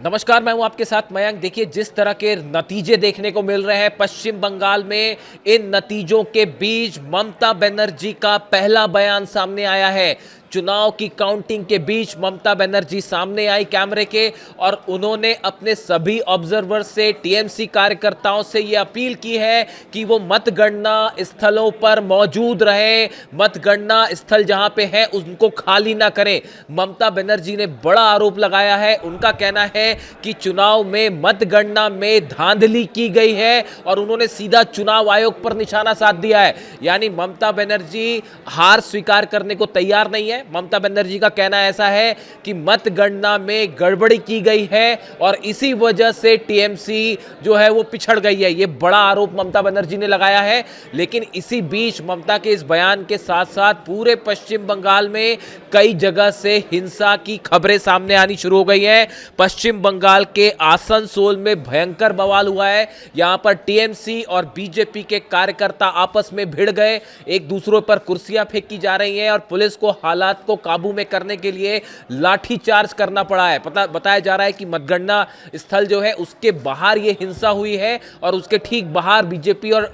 नमस्कार, मैं हूं आपके साथ मयंक। देखिए, जिस तरह के नतीजे देखने को मिल रहे हैं पश्चिम बंगाल में, इन नतीजों के बीच ममता बनर्जी का पहला बयान सामने आया है। चुनाव की काउंटिंग के बीच ममता बनर्जी सामने आई कैमरे के, और उन्होंने अपने सभी ऑब्जर्वर से, टीएमसी कार्यकर्ताओं से यह अपील की है कि वो मतगणना स्थलों पर मौजूद रहे, मतगणना स्थल जहां पे है उनको खाली ना करें। ममता बनर्जी ने बड़ा आरोप लगाया है। उनका कहना है कि चुनाव में मतगणना में धांधली की गई है, और उन्होंने सीधा चुनाव आयोग पर निशाना साध दिया है। यानी ममता बनर्जी हार स्वीकार करने को तैयार नहीं है। ममता बनर्जी का कहना ऐसा है कि मतगणना में गड़बड़ी की गई है और इसी वजह से टीएमसी जो है वो पिछड़ गई है। ये बड़ा आरोप ममता बनर्जी ने लगाया है। लेकिन इसी बीच ममता के इस बयान के साथ साथ पूरे पश्चिम बंगाल में कई जगह से हिंसा की खबरें सामने आनी शुरू हो गई हैं। पश्चिम बंगाल के आसनसोल में भयंकर बवाल हुआ है। यहां पर टीएमसी और बीजेपी के कार्यकर्ता आपस में भिड़ गए, एक दूसरों पर कुर्सियां फेंकी जा रही हैं और पुलिस को हालात को काबू में करने के लिए लाठीचार्ज करना पड़ा है। बताया जा रहा है कि मतगणना स्थल जो है उसके बाहर ये हिंसा हुई है, और उसके ठीक बाहर बीजेपी और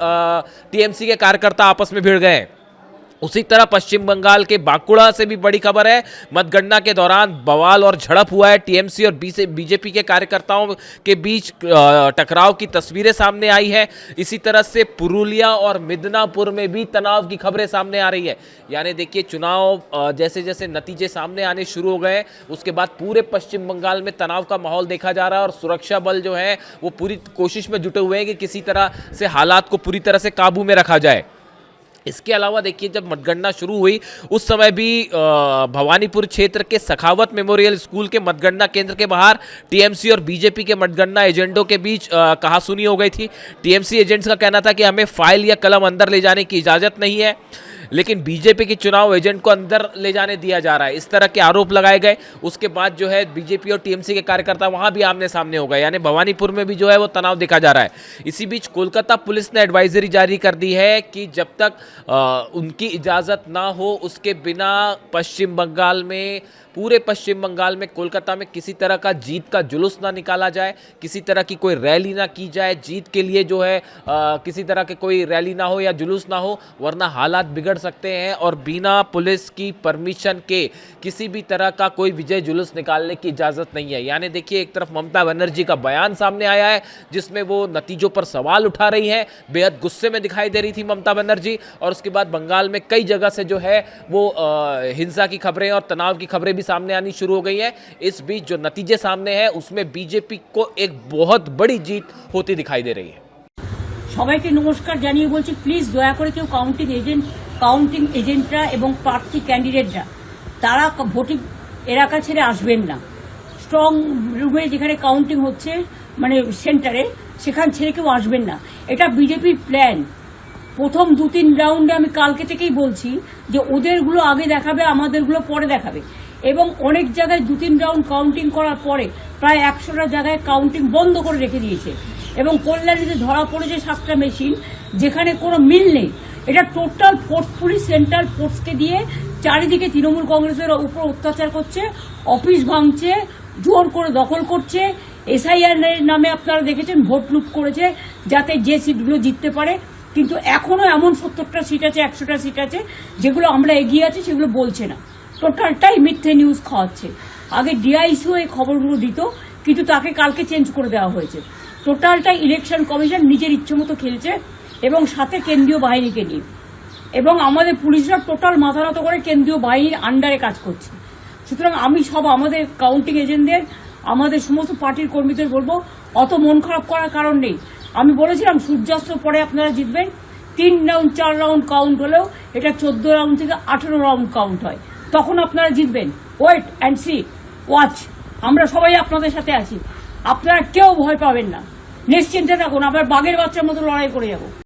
टीएमसी के कार्यकर्ता आपस में भिड़ गए। उसी तरह पश्चिम बंगाल के बांकुड़ा से भी बड़ी खबर है। मतगणना के दौरान बवाल और झड़प हुआ है। टीएमसी और बीजेपी के कार्यकर्ताओं के बीच टकराव की तस्वीरें सामने आई है। इसी तरह से पुरुलिया और मिदनापुर में भी तनाव की खबरें सामने आ रही है। यानी देखिए, चुनाव जैसे जैसे नतीजे सामने आने शुरू हो गए, उसके बाद पूरे पश्चिम बंगाल में तनाव का माहौल देखा जा रहा है, और सुरक्षा बल जो है वो पूरी कोशिश में जुटे हुए हैं कि किसी तरह से हालात को पूरी तरह से काबू में रखा जाए। इसके अलावा देखिए, जब मतगणना शुरू हुई उस समय भी भवानीपुर क्षेत्र के सखावत मेमोरियल स्कूल के मतगणना केंद्र के बाहर टीएमसी और बीजेपी के मतगणना एजेंटों के बीच कहासुनी हो गई थी। टीएमसी एजेंट्स का कहना था कि हमें फाइल या कलम अंदर ले जाने की इजाज़त नहीं है, लेकिन बीजेपी के चुनाव एजेंट को अंदर ले जाने दिया जा रहा है। इस तरह के आरोप लगाए गए। उसके बाद जो है बीजेपी और टीएमसी के कार्यकर्ता वहां भी आमने सामने हो गए। यानी भवानीपुर में भी जो है वो तनाव देखा जा रहा है। इसी बीच कोलकाता पुलिस ने एडवाइजरी जारी कर दी है कि जब तक उनकी इजाज़त ना हो उसके बिना पश्चिम बंगाल में, पूरे पश्चिम बंगाल में, कोलकाता में किसी तरह का जीत का जुलूस ना निकाला जाए, किसी तरह की कोई रैली ना की जाए। जीत के लिए जो है किसी तरह के कोई रैली ना हो या जुलूस ना हो, वरना हालात बिगड़ सकते हैं, और बिना पुलिस की परमिशन के किसी भी तरह का कोई विजय जुलूस निकालने की इजाज़त नहीं है। यानी देखिए, एक तरफ ममता बनर्जी का बयान सामने आया है जिसमें वो नतीजों पर सवाल उठा रही हैं, बेहद गुस्से में दिखाई दे रही थी ममता बनर्जी, और उसके बाद बंगाल में कई जगह से जो है वो हिंसा की खबरें और तनाव की खबरें भी सामने आनी शुरू हो गई है। इस बीच जो नतीजे सामने हैं उसमें बीजेपी को एक बहुत बड़ी जीत होती दिखाई दे रही है। সবাইকে নমস্কার জানিয়ে বলছি, প্লিজ দয়া করে কেউ কাউন্টিং এজেন্টরা এবং প্রার্থী ক্যান্ডিডেটরা তারা ভোটিং এলাকা ছেড়ে আসবেন না। স্ট্রং রুমে যেখানে কাউন্টিং হচ্ছে, মানে সেন্টারে, সেখান ছেড়ে কেউ আসবেন না। এটা বিজেপির প্ল্যান। প্রথম 2-3 রাউন্ডে আমি কালকে থেকেই বলছি যে ওদেরগুলো আগে দেখাবে, আমাদেরগুলো পরে দেখাবে। এবং অনেক জায়গায় 2-3 রাউন্ড কাউন্টিং করার পরে প্রায় 100টা জায়গায় কাউন্টিং বন্ধ করে রেখে দিয়েছে। এবং কল্যাণীতে ধরা পড়েছে 7টা মেশিন, যেখানে কোনো মিল নেই। এটা টোটাল ফোর্সফুলি সেন্ট্রাল ফোর্সকে দিয়ে চারিদিকে তৃণমূল কংগ্রেসের উপর অত্যাচার করছে, অফিস ভাঙছে, জোর করে দখল করছে। এসআইআর নামে আপনারা দেখেছেন ভোট লুট করেছে যাতে যে সিটগুলো জিততে পারে। কিন্তু এখনো এমন 70টা সিট আছে, 100টা সিট আছে যেগুলো আমরা এগিয়ে আছি, সেগুলো বলছে না। টোটালটাই মিথ্যে নিউজ খাওয়াচ্ছে। আগে ডিআইসিও এই খবরগুলো দিত, কিন্তু তাকে কালকে চেঞ্জ করে দেওয়া হয়েছে। টোটালটাই ইলেকশন কমিশন নিজের ইচ্ছে মতো খেলছে, এবং সাথে কেন্দ্রীয় বাহিনীকে নিয়ে, এবং আমাদের পুলিশরা টোটাল মাথা নত করে কেন্দ্রীয় বাহিনীর আন্ডারে কাজ করছে। সুতরাং আমি আমাদের কাউন্টিং এজেন্টদের, আমাদের সমস্ত পার্টির কর্মীদের বলবো, অত মন খারাপ করার কারণ নেই। আমি বলেছিলাম সূর্যাস্তের পরে আপনারা জিতবেন। 3 রাউন্ড 4 রাউন্ড কাউন্ট হলেও এটা 14 রাউন্ড থেকে 18 রাউন্ড কাউন্ট হয়, তখন আপনারা জিতবেন। Wait and see, watch. আমরা সবাই আপনাদের সাথে আছি, আপনারা কেউ ভয় পাবেন না, নিশ্চিন্তে থাকুন। আবার বাঘের বাচ্চার মতো লড়াই করে যাব।